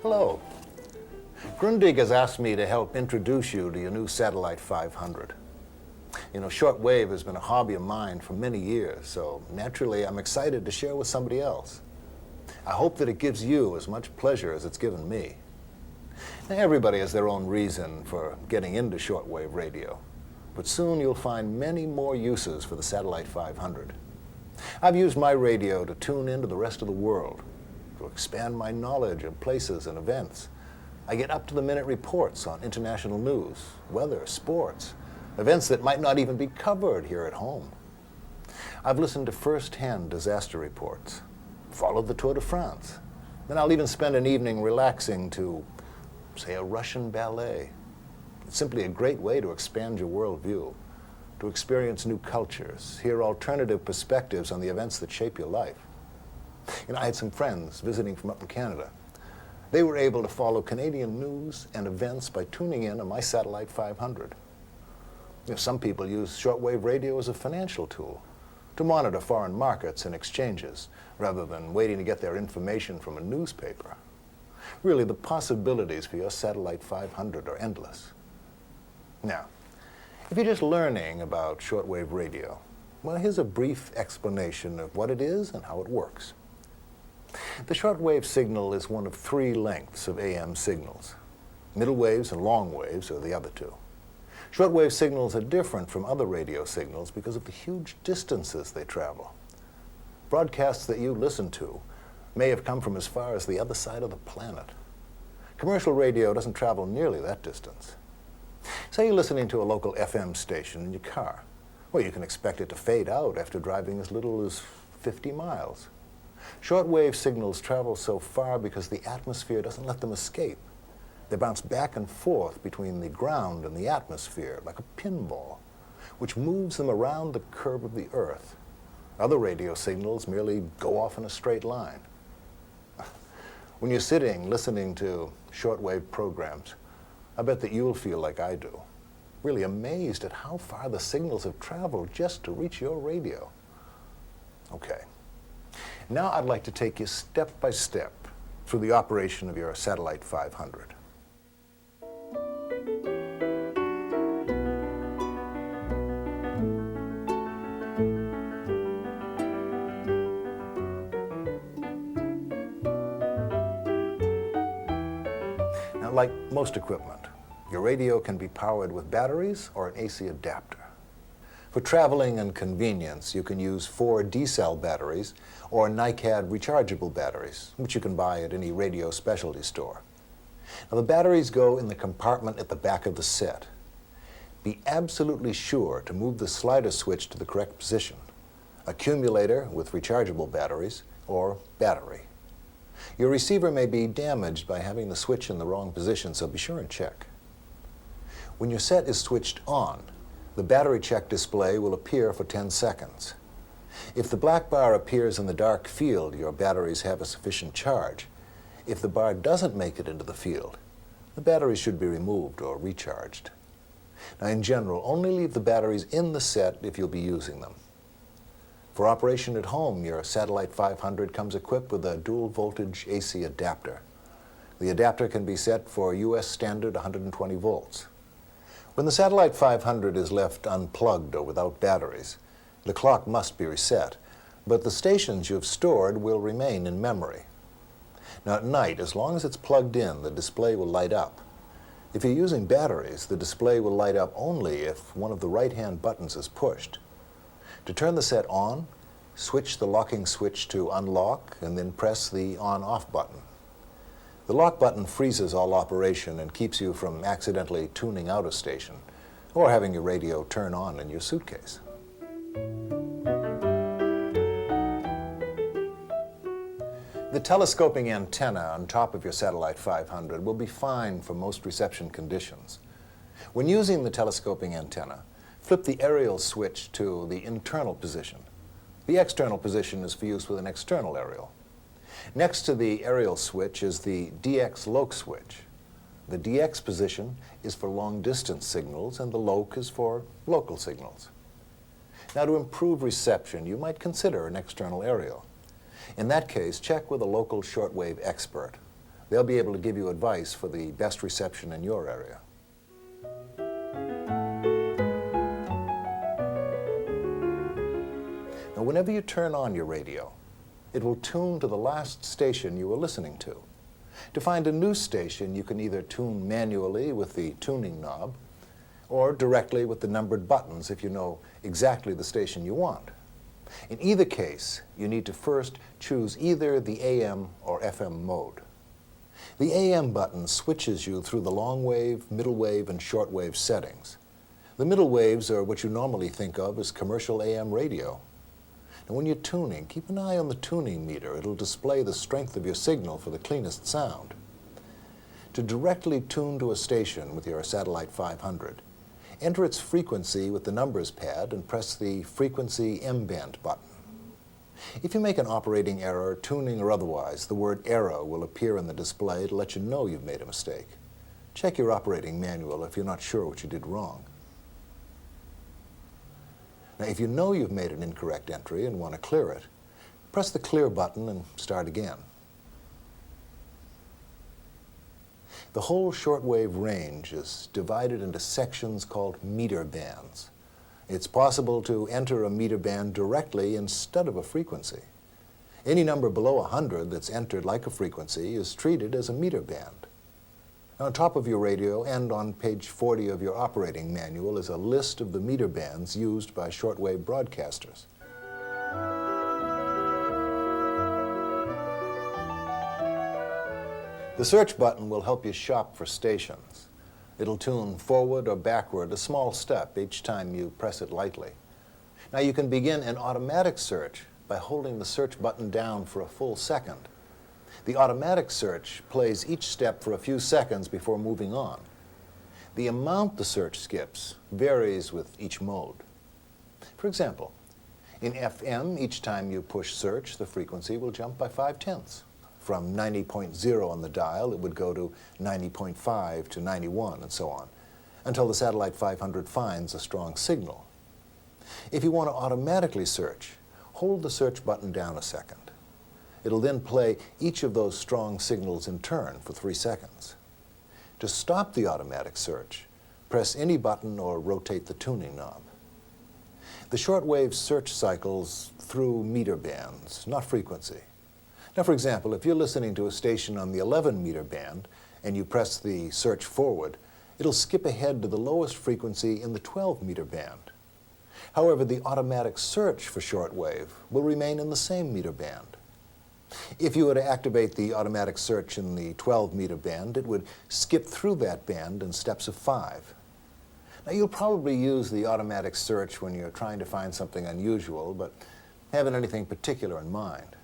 Hello. Grundig has asked me to help introduce you to your new Satellite 500. You know, shortwave has been a hobby of mine for many years, so naturally I'm excited to share with somebody else. I hope that it gives you as much pleasure as it's given me. Now, everybody has their own reason for getting into shortwave radio, but soon you'll find many more uses for the Satellite 500. I've used my radio to tune into the rest of the world, to expand my knowledge of places and events. I get up-to-the-minute reports on international news, weather, sports, events that might not even be covered here at home. I've listened to first-hand disaster reports, followed the Tour de France. Then I'll even spend an evening relaxing to, say, a Russian ballet. It's simply a great way to expand your worldview, to experience new cultures, hear alternative perspectives on the events that shape your life. You know, I had some friends visiting from up in Canada. They were able to follow Canadian news and events by tuning in on my Satellite 500. You know, some people use shortwave radio as a financial tool to monitor foreign markets and exchanges rather than waiting to get their information from a newspaper. Really, the possibilities for your Satellite 500 are endless. Now, if you're just learning about shortwave radio, well, here's a brief explanation of what it is and how it works. The shortwave signal is one of three lengths of AM signals. Middle waves and long waves are the other two. Shortwave signals are different from other radio signals because of the huge distances they travel. Broadcasts that you listen to may have come from as far as the other side of the planet. Commercial radio doesn't travel nearly that distance. Say you're listening to a local FM station in your car. Well, you can expect it to fade out after driving as little as 50 miles. Shortwave signals travel so far because the atmosphere doesn't let them escape. They bounce back and forth between the ground and the atmosphere like a pinball, which moves them around the curve of the Earth. Other radio signals merely go off in a straight line. When you're sitting listening to shortwave programs, I bet that you'll feel like I do, really amazed at how far the signals have traveled just to reach your radio. Okay. Now I'd like to take you step by step through the operation of your Satellite 500. Now, like most equipment, your radio can be powered with batteries or an AC adapter. For traveling and convenience, you can use 4 D-cell batteries or NiCad rechargeable batteries, which you can buy at any radio specialty store. Now, the batteries go in the compartment at the back of the set. Be absolutely sure to move the slider switch to the correct position. Accumulator with rechargeable batteries or battery. Your receiver may be damaged by having the switch in the wrong position, so be sure and check. When your set is switched on, the battery check display will appear for 10 seconds. If the black bar appears in the dark field, your batteries have a sufficient charge. If the bar doesn't make it into the field, the batteries should be removed or recharged. Now, in general, only leave the batteries in the set if you'll be using them. For operation at home, your Satellite 500 comes equipped with a dual voltage AC adapter. The adapter can be set for US standard 120 volts. When the Satellite 500 is left unplugged or without batteries, the clock must be reset, but the stations you've stored will remain in memory. Now, at night, as long as it's plugged in, the display will light up. If you're using batteries, the display will light up only if one of the right-hand buttons is pushed. To turn the set on, switch the locking switch to unlock and then press the on-off button. The lock button freezes all operation and keeps you from accidentally tuning out a station or having your radio turn on in your suitcase. The telescoping antenna on top of your Satellite 500 will be fine for most reception conditions. When using the telescoping antenna, flip the aerial switch to the internal position. The external position is for use with an external aerial. Next to the aerial switch is the DX loc switch. The DX position is for long-distance signals, and the loc is for local signals. Now, to improve reception, you might consider an external aerial. In that case, check with a local shortwave expert. They'll be able to give you advice for the best reception in your area. Now, whenever you turn on your radio, it will tune to the last station you were listening to. To find a new station, you can either tune manually with the tuning knob or directly with the numbered buttons if you know exactly the station you want. In either case, you need to first choose either the AM or FM mode. The AM button switches you through the long wave, middle wave, and short wave settings. The middle waves are what you normally think of as commercial AM radio. Now, when you're tuning, keep an eye on the tuning meter. It'll display the strength of your signal for the cleanest sound. To directly tune to a station with your Satellite 500, enter its frequency with the numbers pad and press the frequency M-band button. If you make an operating error, tuning or otherwise, the word error will appear in the display to let you know you've made a mistake. Check your operating manual if you're not sure what you did wrong. Now, if you know you've made an incorrect entry and want to clear it, press the clear button and start again. The whole shortwave range is divided into sections called meter bands. It's possible to enter a meter band directly instead of a frequency. Any number below 100 that's entered like a frequency is treated as a meter band. On top of your radio and on page 40 of your operating manual is a list of the meter bands used by shortwave broadcasters. The search button will help you shop for stations. It'll tune forward or backward a small step each time you press it lightly. Now, you can begin an automatic search by holding the search button down for a full second. The automatic search plays each step for a few seconds before moving on. The amount the search skips varies with each mode. For example, in FM, each time you push search, the frequency will jump by 5/10. From 90.0 on the dial, it would go to 90.5 to 91 and so on, until the Satellite 500 finds a strong signal. If you want to automatically search, hold the search button down a second. It'll then play each of those strong signals in turn for 3 seconds. To stop the automatic search, press any button or rotate the tuning knob. The shortwave search cycles through meter bands, not frequency. Now, for example, if you're listening to a station on the 11 meter band and you press the search forward, it'll skip ahead to the lowest frequency in the 12 meter band. However, the automatic search for shortwave will remain in the same meter band. If you were to activate the automatic search in the 12 meter band, it would skip through that band in steps of 5. Now, you'll probably use the automatic search when you're trying to find something unusual, but haven't anything particular in mind.